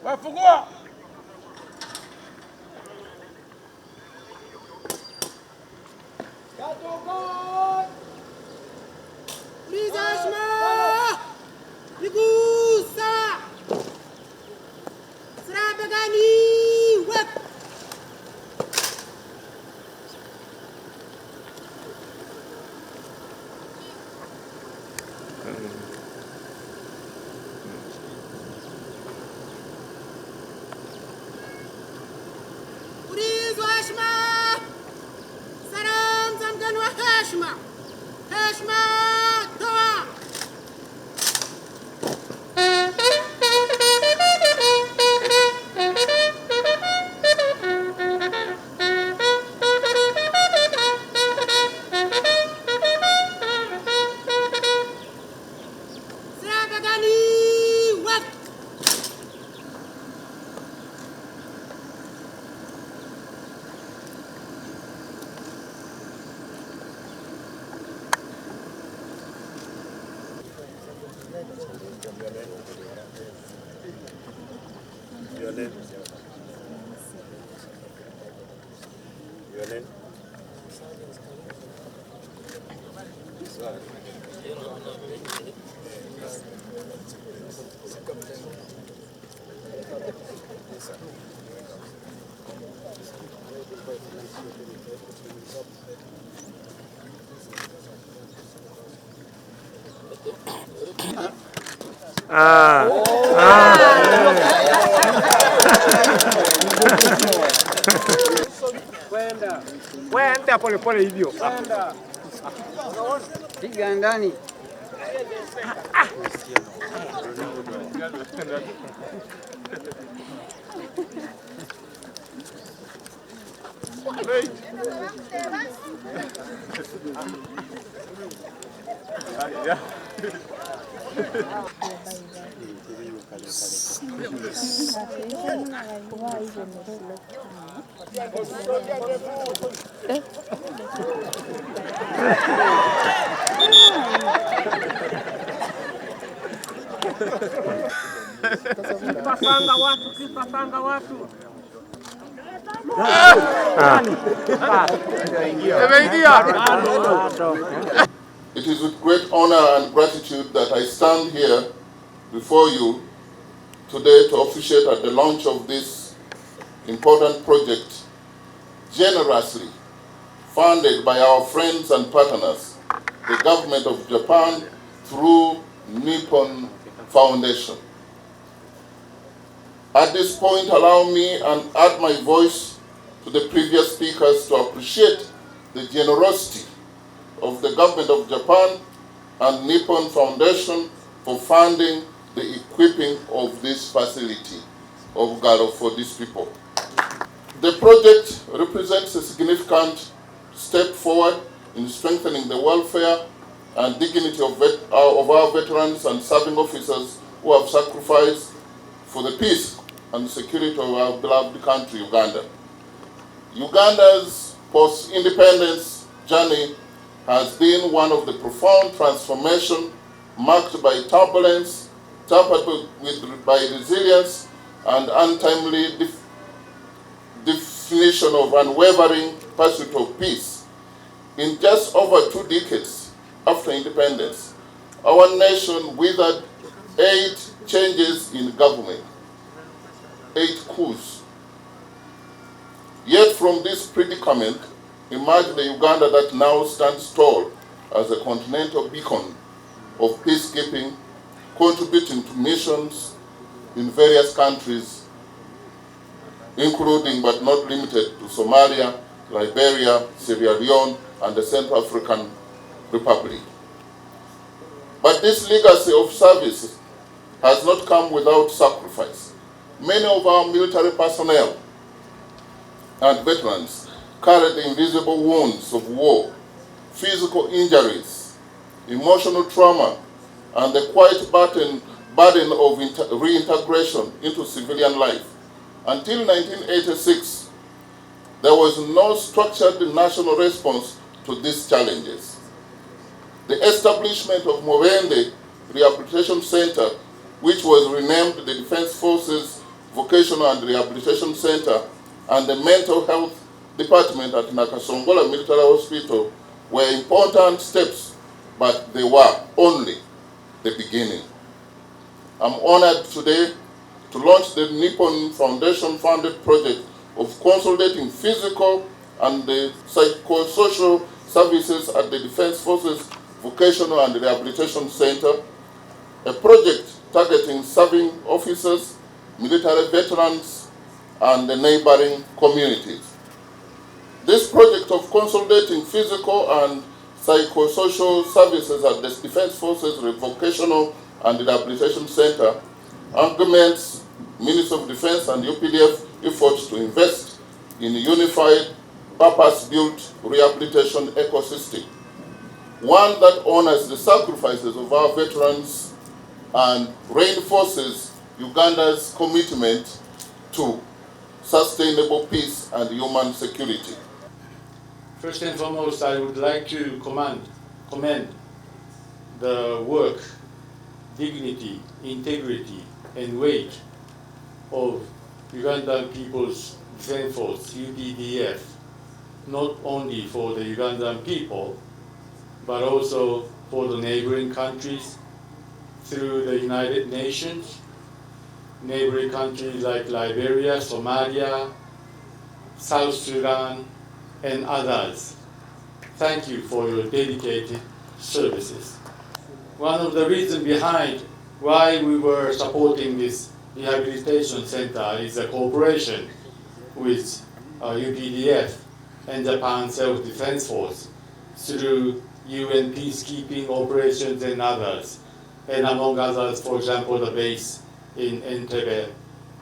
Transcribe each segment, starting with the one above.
Wafungua. Your name? Your name? Kwenda pole pole hivyo. Piga ndani. Kipapanga watu. It is with great honor and gratitude that I stand here before you today to officiate at the launch of this important project, generously funded by our friends and partners, the government of Japan through Nippon Foundation. At this point, allow me and add my voice to the previous speakers to appreciate the generosity of the government of Japan and Nippon Foundation for funding the equipping of this facility of Garo for these people. The project represents a significant step forward in strengthening the welfare and dignity of our veterans and serving officers who have sacrificed for the peace and security of our beloved country, Uganda. Uganda's post-independence journey has been one of the profound transformation marked by turbulence, tempered by resilience and untimely definition of unwavering pursuit of peace. In just over 2 decades after independence, our nation withered 8 changes in government, 8 coups. Yet from this predicament emerged the Uganda that now stands tall as a continental beacon of peacekeeping, contributing to missions in various countries, including but not limited to Somalia, Liberia, Sierra Leone, and the Central African Republic. But this legacy of service has not come without sacrifice. Many of our military personnel and veterans carry the invisible wounds of war, physical injuries, emotional trauma, and the quiet burden of reintegration into civilian life. Until 1986, there was no structured national response to these challenges. The establishment of Mubende Rehabilitation Center, which was renamed the Defense Forces Vocational and Rehabilitation Center and the Mental Health Department at Nakasongola Military Hospital were important steps, but they were only the beginning. I'm honored today to launch the Nippon Foundation-funded project of consolidating physical and the psychosocial services at the Defense Forces Vocational and Rehabilitation Center, a project targeting serving officers, military veterans, and the neighboring communities. This project of consolidating physical and psychosocial services at the Defense Forces Vocational and Rehabilitation Center augments Ministry of Defense and UPDF efforts to invest in a unified, purpose-built rehabilitation ecosystem, one that honors the sacrifices of our veterans and reinforces Uganda's commitment to sustainable peace and human security. First and foremost, I would like to commend the work, dignity, integrity, and weight of Ugandan People's Defense Force, UPDF, not only for the Ugandan people, but also for the neighboring countries through the United Nations, neighboring countries like Liberia, Somalia, South Sudan, and others. Thank you for your dedicated services. One of the reasons behind why we were supporting this rehabilitation center is a cooperation with UPDF and Japan Self-Defense Force through UN peacekeeping operations and others, and among others, for example, the base in Entebbe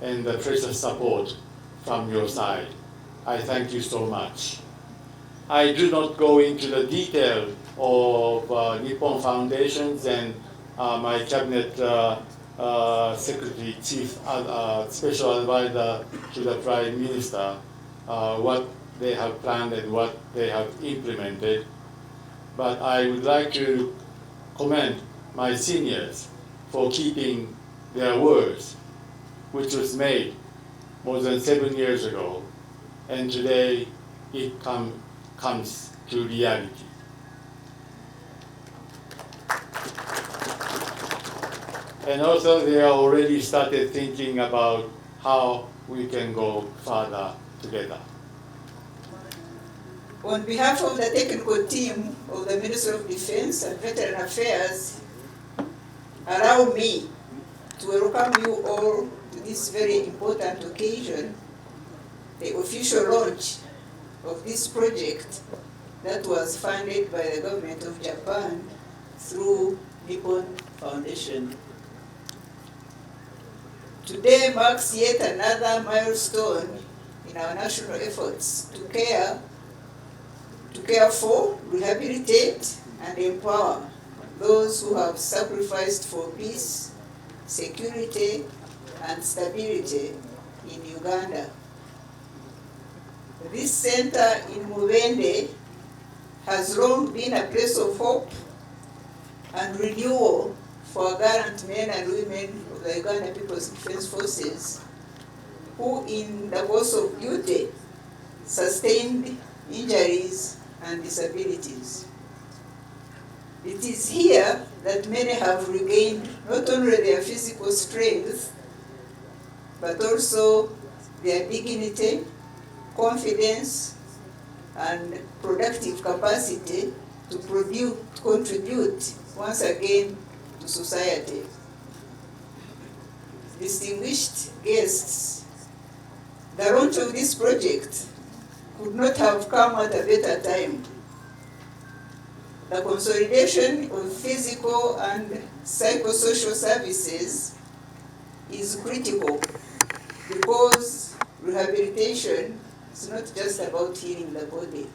and the precious support from your side. I thank you so much. I do not go into the detail of Nippon Foundations and my cabinet secretary, chief, special advisor to the Prime Minister, what they have planned and what they have implemented. But I would like to commend my seniors for keeping their words, which was made more than 7 years ago, and today it comes to reality. And also they are already started thinking about how we can go further together. On behalf of the technical team of the Ministry of Defense and Veteran Affairs, allow me to welcome you all to this very important occasion, the official launch of this project that was funded by the government of Japan through Nippon Foundation. Today marks yet another milestone in our national efforts to care for, rehabilitate, and empower those who have sacrificed for peace, security, and stability in Uganda. This center in Mubende has long been a place of hope and renewal for gallant men and women of the Uganda People's Defense Forces who, in the course of duty, sustained injuries and disabilities. It is here that many have regained not only their physical strength, but also their dignity, confidence, and productive capacity to contribute once again to society. Distinguished guests, the launch of this project could not have come at a better time. The consolidation of physical and psychosocial services is critical because rehabilitation is not just about healing the body.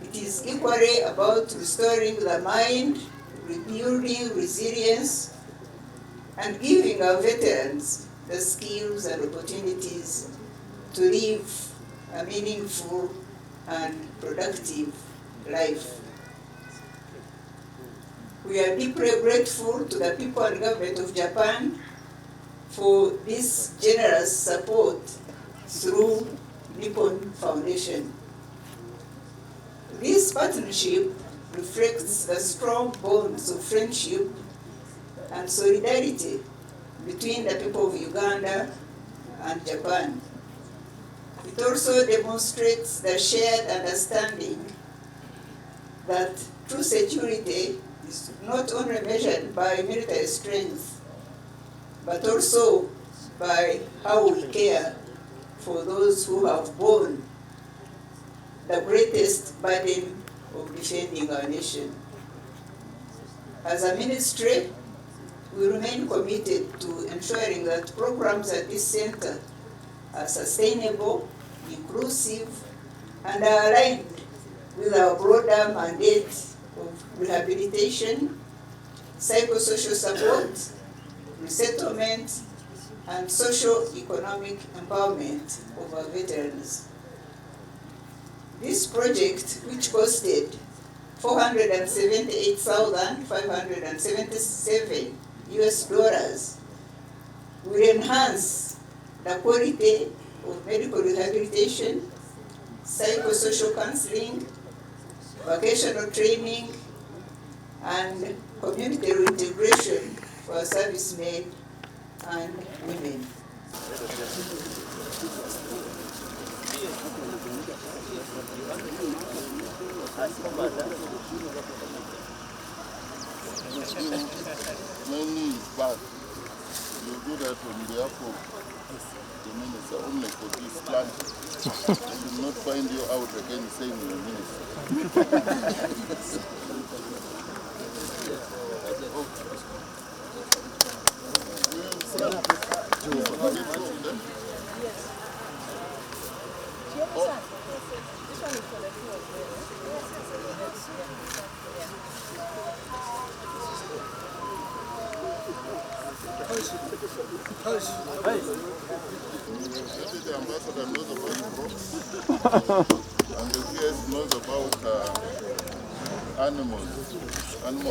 It is equally about restoring the mind, rebuilding resilience, and giving our veterans the skills and opportunities to live a meaningful and productive life. We are deeply grateful to the people and government of Japan for this generous support through Nippon Foundation. This partnership reflects the strong bonds of friendship and solidarity between the people of Uganda and Japan. It also demonstrates the shared understanding that true security is not only measured by military strength, but also by how we care for those who have borne the greatest burden of defending our nation. As a ministry, we remain committed to ensuring that programs at this center are sustainable, inclusive, and are aligned with our broader mandate of rehabilitation, psychosocial support, resettlement, and socio-economic empowerment of our veterans. This project, which costed $478,577 US, will enhance the quality of medical rehabilitation, psychosocial counseling, vocational training, and community reintegration for servicemen and women. Many is bad. You do that on behalf of the minister only for this plant. I will not find you out again saying you're a minister. Maybe the ambassador knows about crops, and the PS knows about animal husbandry.